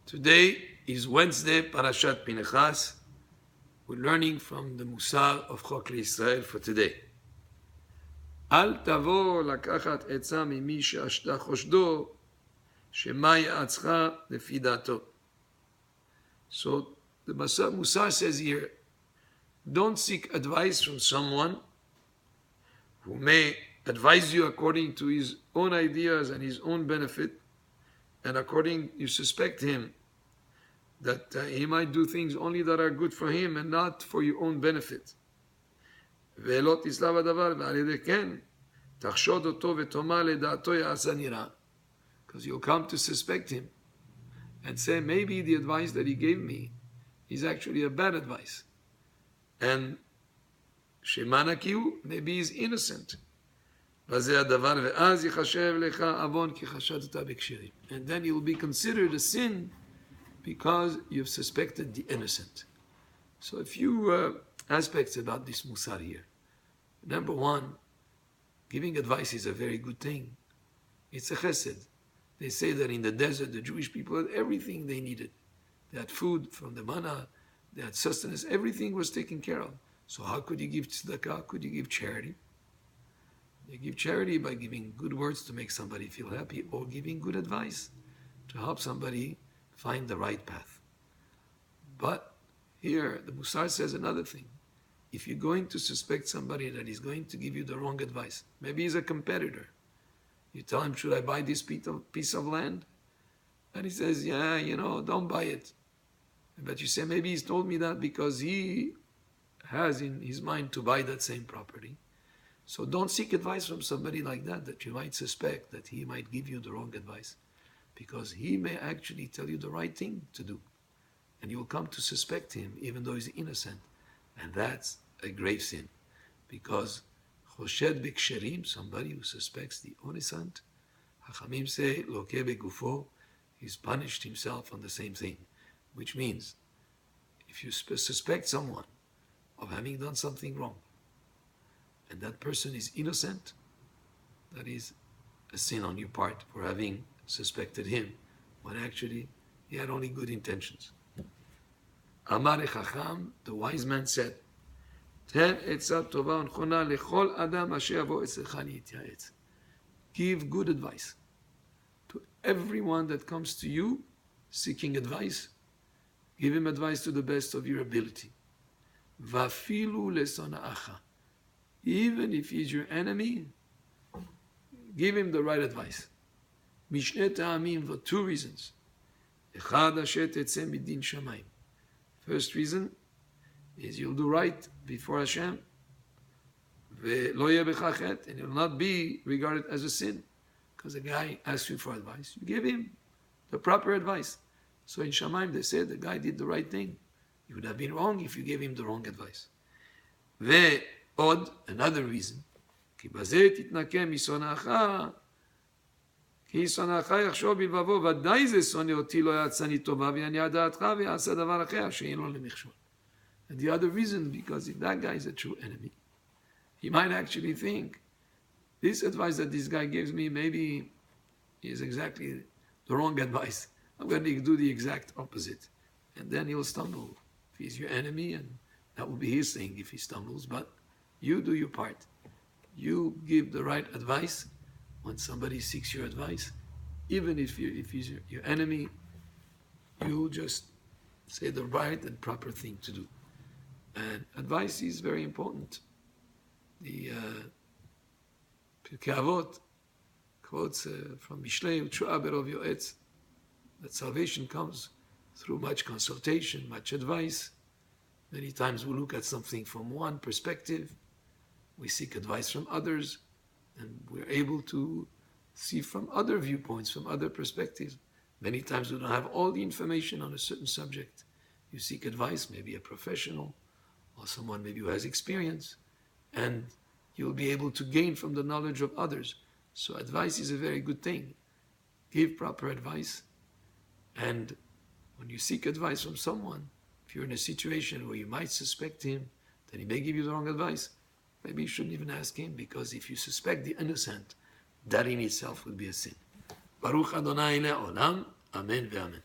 Today is Wednesday, Parashat Pinchas. We're learning from the Mussar of Chok Israel for today. Al tavo lakachat etza mimi she'ashta choshdo shema ya'atzcha lefi dato. So the Mussar says here, don't seek advice from someone who may advise you according to his own ideas and his own benefit, and according you suspect him that he might do things only that are good for him and not for your own benefit. Because you'll come to suspect him and say, maybe the advice that he gave me is actually a bad advice. And maybe he's innocent. And then he will be considered a sin because you've suspected the innocent. So a few aspects about this Mussar here. Number one, giving advice is a very good thing. It's a chesed. They say that in the desert, the Jewish people had everything they needed. They had food from the manna, they had sustenance, everything was taken care of. So how could you give tzedakah? How could you give charity? You give charity by giving good words to make somebody feel happy, or giving good advice to help somebody find the right path. But here, the Mussar says another thing. If you're going to suspect somebody that is going to give you the wrong advice, maybe he's a competitor. You tell him, should I buy this piece of land? And he says, yeah, don't buy it. But you say, maybe he's told me that because he has in his mind to buy that same property. So don't seek advice from somebody like that you might suspect that he might give you the wrong advice, because he may actually tell you the right thing to do. And you'll come to suspect him even though he's innocent. And that's a grave sin. Because Choshed B'Ksherim, somebody who suspects the innocent, Hachamim say, Loke Begufo, he's punished himself on the same thing. Which means, if you suspect someone of having done something wrong, and that person is innocent, that is a sin on your part for having suspected him, when actually he had only good intentions. Amar Chacham, the wise man said, Ten etzah tova unchona lechol adam asher yavo etzecha yityaetz. Give good advice to everyone that comes to you seeking advice. Give him advice to the best of your ability. Vafilu lesona'acha. Even if he's your enemy, give him the right advice. Mishne ta'amim, for two reasons. Echad asher tetzeh midin shamayim. First reason is you'll do right before Hashem. Ve'lo yeh b'cha chet, and it will not be regarded as a sin. Because a guy asks you for advice, you give him the proper advice. So in Shamayim they said the guy did the right thing. You would have been wrong if you gave him the wrong advice. Ve'od, another reason, כי בזה תתנקה משונאך, כי שונאך יחשוב בלבבו, ודאי זה שונא אותי לא יעצני טובה, ויניע דעתך ויעשה דבר אחר שאין לו למכשול. And the other reason, because if that guy is a true enemy, he might actually think, this advice that this guy gives me, maybe is exactly the wrong advice. I'm going to do the exact opposite. And then he'll stumble. If he's your enemy, and that will be his thing if he stumbles, but you do your part. You give the right advice when somebody seeks your advice. Even if he's your enemy, you just say the right and proper thing to do. And advice is very important. The Pirkei Avot quotes from Mishlei, U'tshu'a berov yo'etz, that salvation comes through much consultation, much advice. Many times we look at something from one perspective, we seek advice from others, and we're able to see from other viewpoints, from other perspectives. Many times we don't have all the information on a certain subject. You seek advice, maybe a professional, or someone maybe who has experience, and you'll be able to gain from the knowledge of others. So advice is a very good thing. Give proper advice, and when you seek advice from someone, if you're in a situation where you might suspect him that he may give you the wrong advice, maybe you shouldn't even ask him, because if you suspect the innocent, that in itself would be a sin. Baruch Adonai le'olam, amen ve'amen.